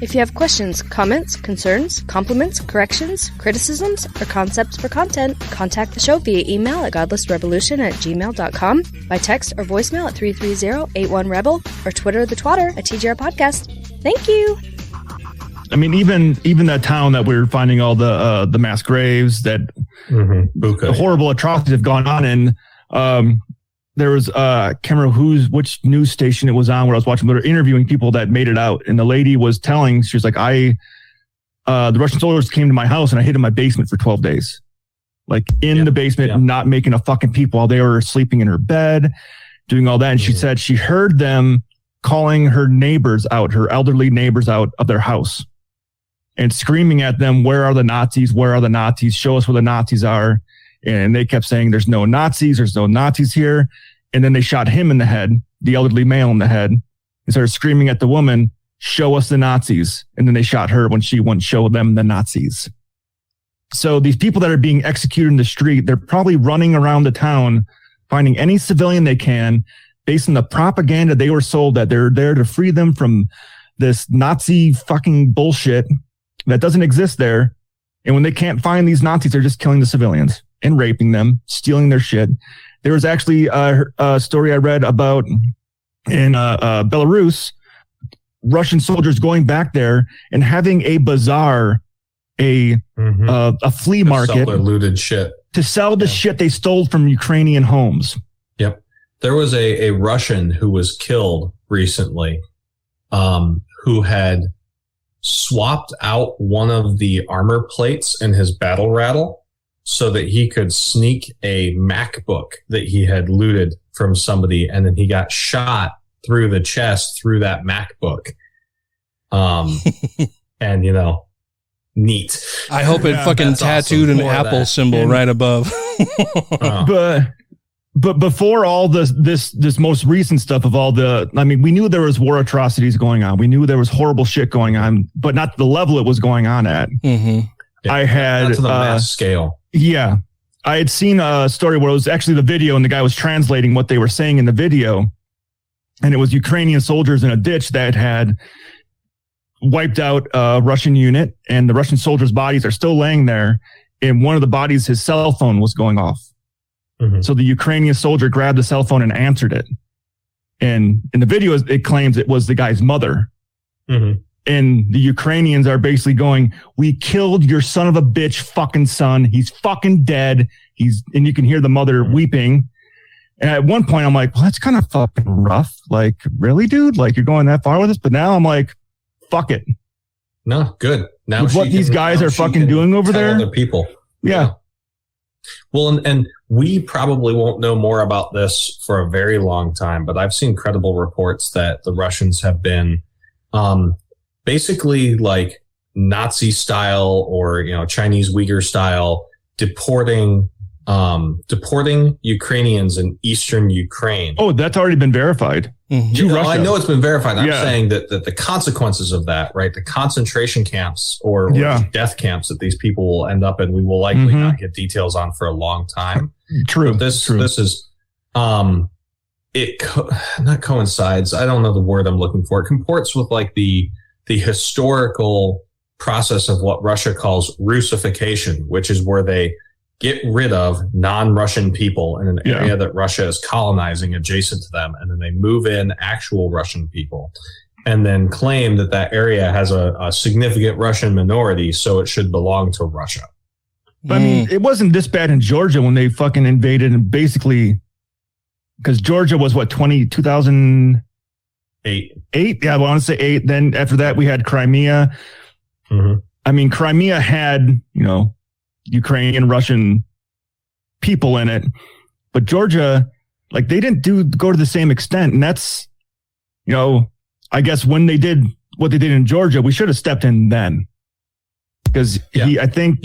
If you have questions, comments, concerns, compliments, corrections, criticisms, or concepts for content, contact the show via email at godlessrebelution@gmail.com, by text or voicemail at 330-81-REBEL, or Twitter the twatter at TGR Podcast. Thank you! I mean, even that town that we're finding all the mass graves, that the horrible atrocities have gone on in. There was I can't remember which news station it was on where I was watching, but they were interviewing people that made it out, and the lady was telling, she was like, the Russian soldiers came to my house and I hid in my basement for 12 days, like in the basement, not making a fucking peep while they were sleeping in her bed, doing all that. And she said she heard them calling her neighbors out, her elderly neighbors out of their house, and screaming at them, "Where are the Nazis? Where are the Nazis? Show us where the Nazis are." And they kept saying, "There's no Nazis. There's no Nazis here." And then they shot him in the head, the elderly male in the head, and started screaming at the woman, "Show us the Nazis." And then they shot her when she wouldn't show them the Nazis. So these people that are being executed in the street, they're probably running around the town, finding any civilian they can, based on the propaganda they were sold that they're there to free them from this Nazi fucking bullshit that doesn't exist there. And when they can't find these Nazis, they're just killing the civilians and raping them, stealing their shit. There was actually a story I read about in Belarus, Russian soldiers going back there and having a bazaar, a flea market, sell their looted shit, to sell the shit they stole from Ukrainian homes. Yep. There was a Russian who was killed recently, who had swapped out one of the armor plates in his battle rattle so that he could sneak a MacBook that he had looted from somebody, and then he got shot through the chest through that MacBook. And neat. I hope it fucking tattooed an Apple symbol right above. But before all this most recent stuff of all we knew there was war atrocities going on. We knew there was horrible shit going on, but not the level it was going on at. Yeah, I had not to the mass scale. Yeah. I had seen a story where it was actually the video and the guy was translating what they were saying in the video. And it was Ukrainian soldiers in a ditch that had wiped out a Russian unit, and the Russian soldiers' bodies are still laying there. And one of the bodies, his cell phone was going off. So the Ukrainian soldier grabbed the cell phone and answered it. And in the video, it claims it was the guy's mother. And the Ukrainians are basically going, "We killed your son of a bitch fucking son. He's fucking dead." And you can hear the mother weeping. And at one point I'm like, well, that's kind of fucking rough. Like, really, dude? Like, you're going that far with this? But now I'm like, fuck it. No, good. Now with what these guys are fucking doing over there. Other people. Yeah. Well, and we probably won't know more about this for a very long time, but I've seen credible reports that the Russians have been basically like Nazi style or, Chinese Uyghur style deporting Ukrainians in eastern Ukraine. Oh, that's already been verified. Mm-hmm. I know it's been verified. I'm saying that the consequences of that, right? The concentration camps or death camps that these people will end up in, we will likely not get details on for a long time. True. But this is, not coincides. I don't know the word I'm looking for. It comports with like the historical process of what Russia calls Russification, which is where they get rid of non-Russian people in an area that Russia is colonizing adjacent to them. And then they move in actual Russian people and then claim that that area has a significant Russian minority. So it should belong to Russia. But I mean, it wasn't this bad in Georgia when they fucking invaded and basically, because Georgia was 2008? Yeah, I want to say 8. Then after that, we had Crimea. Mm-hmm. I mean, Crimea had, Ukrainian, Russian people in it, but Georgia, like they didn't go to the same extent. And that's, I guess when they did what they did in Georgia, we should have stepped in then. Because I think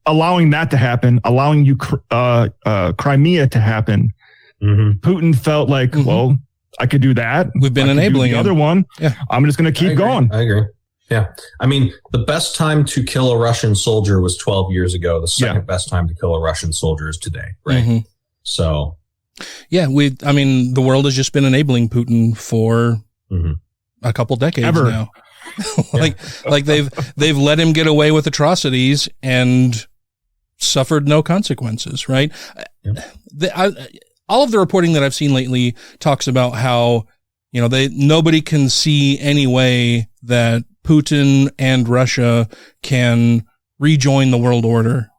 allowing that to happen, allowing Crimea to happen, Putin felt like, well, I could do that. We've been enabling the other one. Yeah. I'm just going to keep going. I agree. Yeah. I mean, the best time to kill a Russian soldier was 12 years ago. The second best time to kill a Russian soldier is today. Right. Mm-hmm. So. Yeah. The world has just been enabling Putin for a couple decades now. like they've let him get away with atrocities and suffered no consequences. Right. All of the reporting that I've seen lately talks about how, nobody can see any way that Putin and Russia can rejoin the world order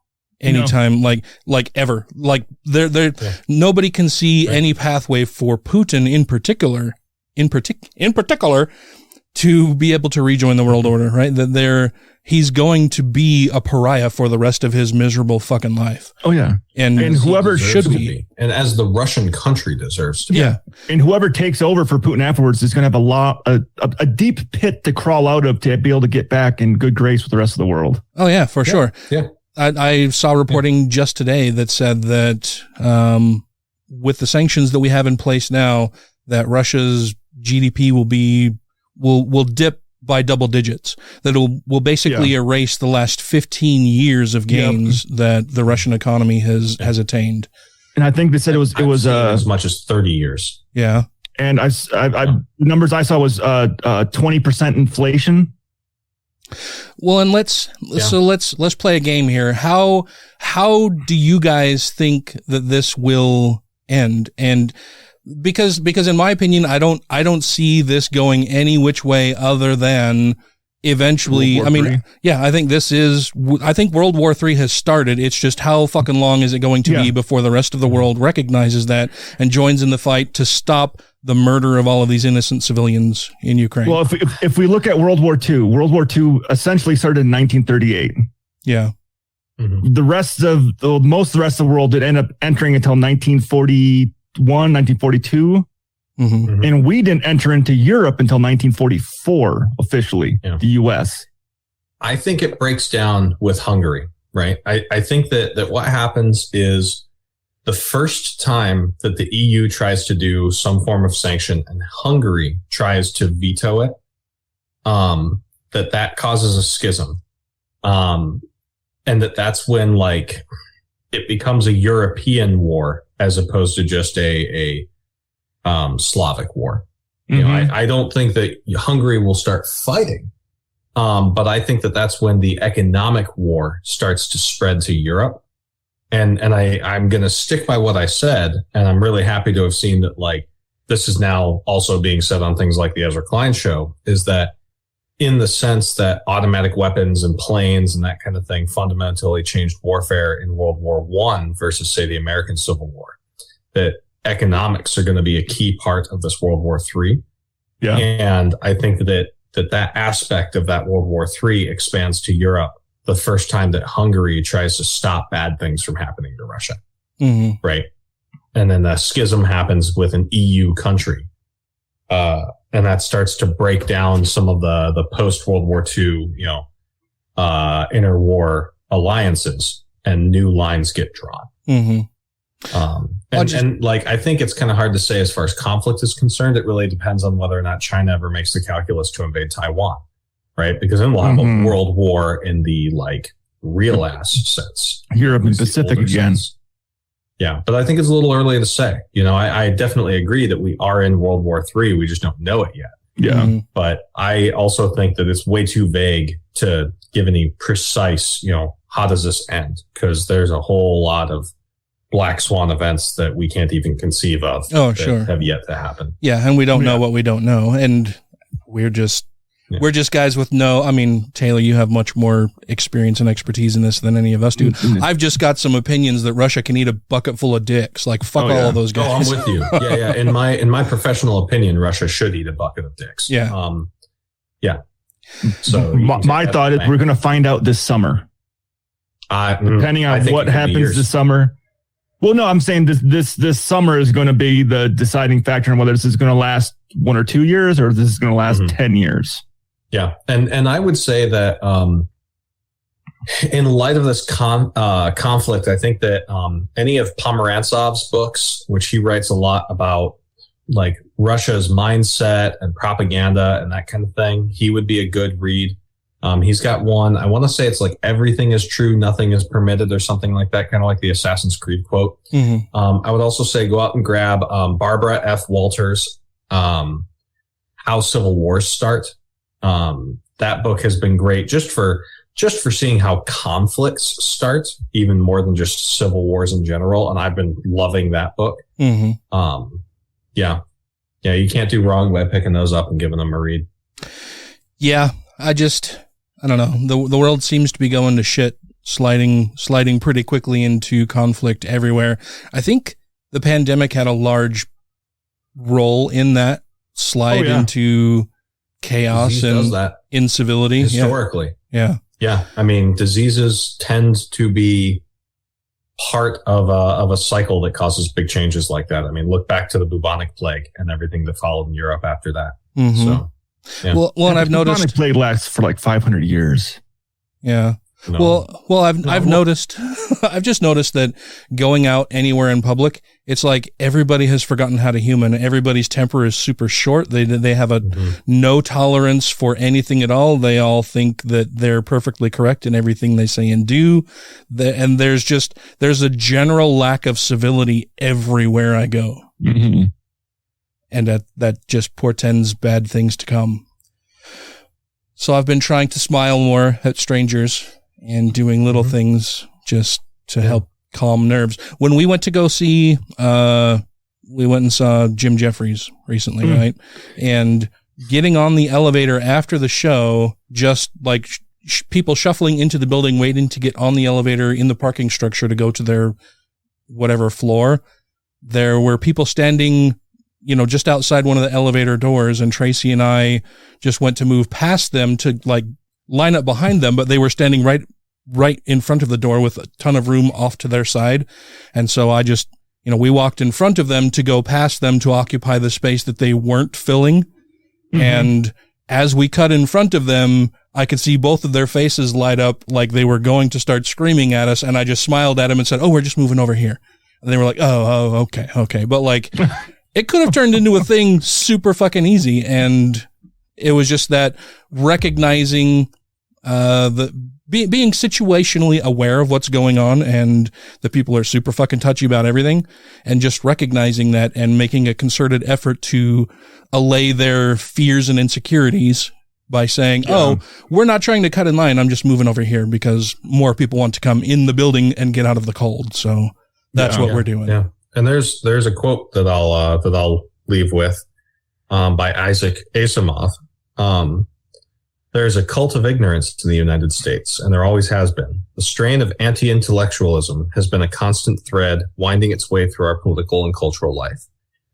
anytime, like ever. Like nobody can see any pathway for Putin in particular to be able to rejoin the world order, right? That he's going to be a pariah for the rest of his miserable fucking life. Oh yeah. And whoever should be. And as the Russian country deserves to be. Yeah. And whoever takes over for Putin afterwards is going to have a deep pit to crawl out of to be able to get back in good grace with the rest of the world. Oh yeah, for sure. Yeah. I saw reporting just today that said that, with the sanctions that we have in place now, that Russia's GDP will dip by double digits. That will basically erase the last 15 years of gains that the Russian economy has attained. And I think they said it was as much as 30 years. Yeah. And the numbers I saw was 20% inflation. Well, and let's play a game here. How do you guys think that this will end? And because in my opinion, I don't see this going any which way other than eventually. I mean, I think World War III has started. It's just how fucking long is it going to be before the rest of the world recognizes that and joins in the fight to stop the murder of all of these innocent civilians in Ukraine? Well, if we look at World War II essentially started in 1938. Yeah. Mm-hmm. Most of the rest of the world did end up entering until 1941, 1942. Mm-hmm. And we didn't enter into Europe until 1944 officially, the US. I think it breaks down with Hungary, right? I think that what happens is the first time that the EU tries to do some form of sanction and Hungary tries to veto it, that causes a schism. And that's when like it becomes a European war as opposed to just a Slavic war. You know, I don't think that Hungary will start fighting. But I think that that's when the economic war starts to spread to Europe. And I'm going to stick by what I said. And I'm really happy to have seen that, like, this is now also being said on things like the Ezra Klein show, is that in the sense that automatic weapons and planes and that kind of thing fundamentally changed warfare in World War I versus, say, the American Civil War, that economics are going to be a key part of this World War III. Yeah. And I think that aspect of that World War III expands to Europe the first time that Hungary tries to stop bad things from happening to Russia. Mm-hmm. Right. And then the schism happens with an EU country. And that starts to break down some of the post World War II, interwar alliances, and new lines get drawn. Mm-hmm. And I think it's kind of hard to say as far as conflict is concerned. It really depends on whether or not China ever makes the calculus to invade Taiwan, right? Because then we'll have a world war in the real ass sense. Europe and Pacific again. Sense. Yeah, but I think it's a little early to say. I definitely agree that we are in World War III. We just don't know it yet. Yeah. Mm-hmm. But I also think that it's way too vague to give any precise, how does this end? Because there's a whole lot of black swan events that we can't even conceive of that have yet to happen. Yeah, and we don't know what we don't know. And we're just guys with Taylor, you have much more experience and expertise in this than any of us do. Mm-hmm. I've just got some opinions that Russia can eat a bucket full of dicks. Fuck all of those guys. Oh, I'm with you. Yeah. In my professional opinion, Russia should eat a bucket of dicks. Yeah. Yeah. So my thought is we're going to find out this summer. Depending on what happens this summer. Well, no, I'm saying this summer is going to be the deciding factor on whether this is going to last 1 or 2 years or if this is going to last 10 years. Yeah. And I would say that, in light of this conflict, I think that, any of Pomerantsov's books, which he writes a lot about Russia's mindset and propaganda and that kind of thing, he would be a good read. He's got one, I want to say it's everything is true, nothing is permitted or something like that, kind of like the Assassin's Creed quote. Mm-hmm. I would also say go out and grab, Barbara F. Walters, How Civil Wars Start. That book has been great just for seeing how conflicts start, even more than just civil wars in general. And I've been loving that book. Mm-hmm. Yeah, you can't do wrong by picking those up and giving them a read. Yeah, I don't know. The world seems to be going to shit, sliding pretty quickly into conflict everywhere. I think the pandemic had a large role in that slide into chaos and incivility. Historically. Yeah. Yeah. I mean, diseases tend to be part of a cycle that causes big changes like that. I mean, look back to the bubonic plague and everything that followed in Europe after that. Mm-hmm. So, yeah. Well, and I've noticed bubonic plague lasts for 500 years. Yeah. No. Well, I've noticed, I've just noticed that going out anywhere in public, it's everybody has forgotten how to human. Everybody's temper is super short. They have no tolerance for anything at all. They all think that they're perfectly correct in everything they say and do. And there's a general lack of civility everywhere I go. Mm-hmm. And that just portends bad things to come. So I've been trying to smile more at strangers and doing little things just to help calm nerves. When we went to go see, we went and saw Jim Jeffries recently, right? And getting on the elevator after the show, just people shuffling into the building, waiting to get on the elevator in the parking structure to go to their whatever floor. There were people standing, just outside one of the elevator doors, and Tracy and I just went to move past them to line up behind them, but they were standing right in front of the door with a ton of room off to their side. And so I just, we walked in front of them to go past them to occupy the space that they weren't filling. Mm-hmm. And as we cut in front of them, I could see both of their faces light up like they were going to start screaming at us. And I just smiled at them and said, "Oh, we're just moving over here." And they were like, oh, okay. But it could have turned into a thing super fucking easy. And it was just that recognizing, being situationally aware of what's going on, and the people are super fucking touchy about everything, and just recognizing that and making a concerted effort to allay their fears and insecurities by saying, "Oh, we're not trying to cut in line. I'm just moving over here because more people want to come in the building and get out of the cold." So that's what we're doing. Yeah. And there's a quote that I'll leave with, by Isaac Asimov. There's a cult of ignorance in the United States, and there always has been. The strain of anti-intellectualism has been a constant thread winding its way through our political and cultural life,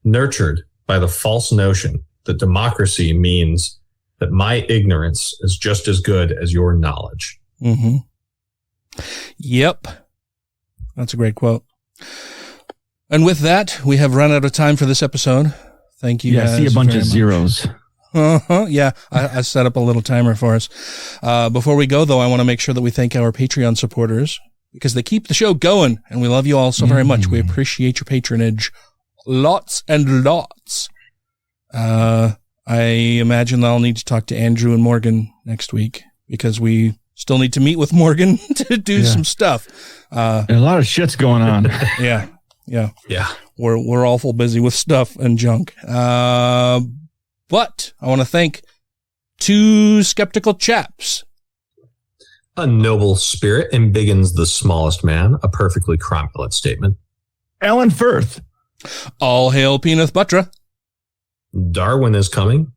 nurtured by the false notion that democracy means that my ignorance is just as good as your knowledge. Mm-hmm. Yep. That's a great quote. And with that, we have run out of time for this episode. Thank you guys. Yeah, I see a bunch of zeros. Yeah, I set up a little timer for us. Before we go, though, I want to make sure that we thank our Patreon supporters because they keep the show going, and we love you all so very much. We appreciate your patronage. Lots and lots. I imagine that I'll need to talk to Andrew and Morgan next week because we still need to meet with Morgan to do some stuff. A lot of shit's going on. Yeah. We're awful busy with stuff and junk. But I want to thank two skeptical chaps. A noble spirit embiggens the smallest man. A perfectly cromulent statement. Alan Firth. All hail Peneth Buttra. Darwin is coming.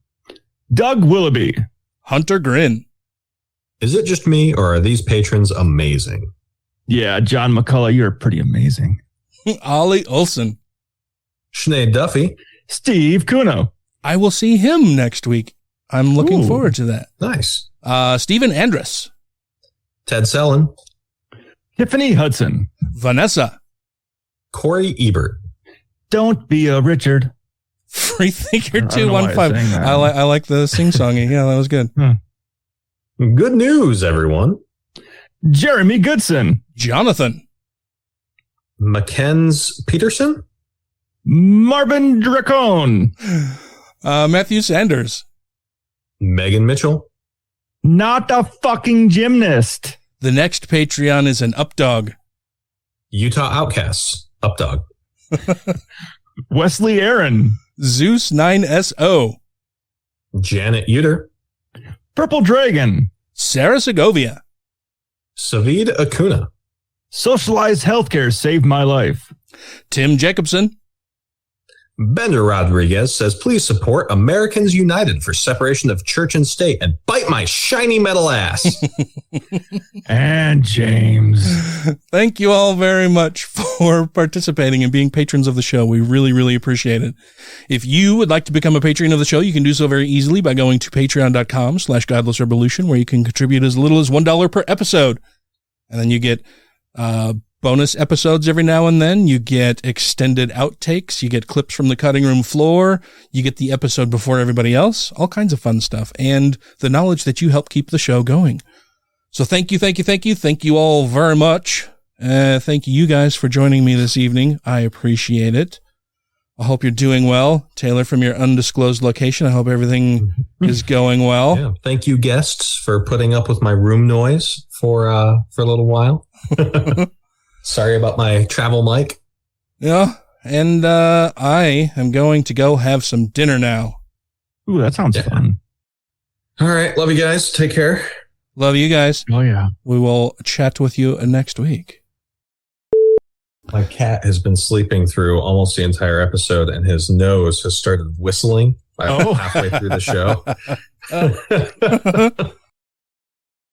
Doug Willoughby. Hunter Grin. Is it just me, or are these patrons amazing? Yeah, John McCullough, you're pretty amazing. Ollie Olson. Sinead Duffy. Steve Cuno. I will see him next week. I'm looking forward to that. Nice. Stephen Andrus. Ted Sellen. Tiffany Hudson. Vanessa. Corey Ebert. Don't be a Richard. Freethinker 215. I like the sing-songy. Yeah, that was good. Good news, everyone. Jeremy Goodson. Jonathan. Mackenzie Peterson. Marvin Dracone. Matthew Sanders. Megan Mitchell. Not a fucking gymnast. The next Patreon is an updog. Utah Outcasts. Updog. Wesley Aaron. Zeus 9SO. Janet Uter. Purple Dragon. Sarah Segovia. Savid Acuna. Socialized healthcare saved my life. Tim Jacobson. Bender Rodriguez says, please support Americans United for separation of church and state and bite my shiny metal ass. And James. Thank you all very much for participating and being patrons of the show. We really, really appreciate it. If you would like to become a patron of the show, you can do so very easily by going to patreon.com/GodlessRebelution, where you can contribute as little as $1 per episode. And then you get bonus episodes every now and then. You get extended outtakes. You get clips from the cutting room floor. You get the episode before everybody else. All kinds of fun stuff. And the knowledge that you help keep the show going. So thank you. Thank you all very much. Thank you guys for joining me this evening. I appreciate it. I hope you're doing well. Taylor, from your undisclosed location, I hope everything is going well. Yeah. Thank you, guests, for putting up with my room noise for a little while. Sorry about my travel mic. Yeah, and I am going to go have some dinner now. Ooh, that sounds fun. All right, love you guys. Take care. Love you guys. Oh, yeah. We will chat with you next week. My cat has been sleeping through almost the entire episode, and his nose has started whistling halfway through the show.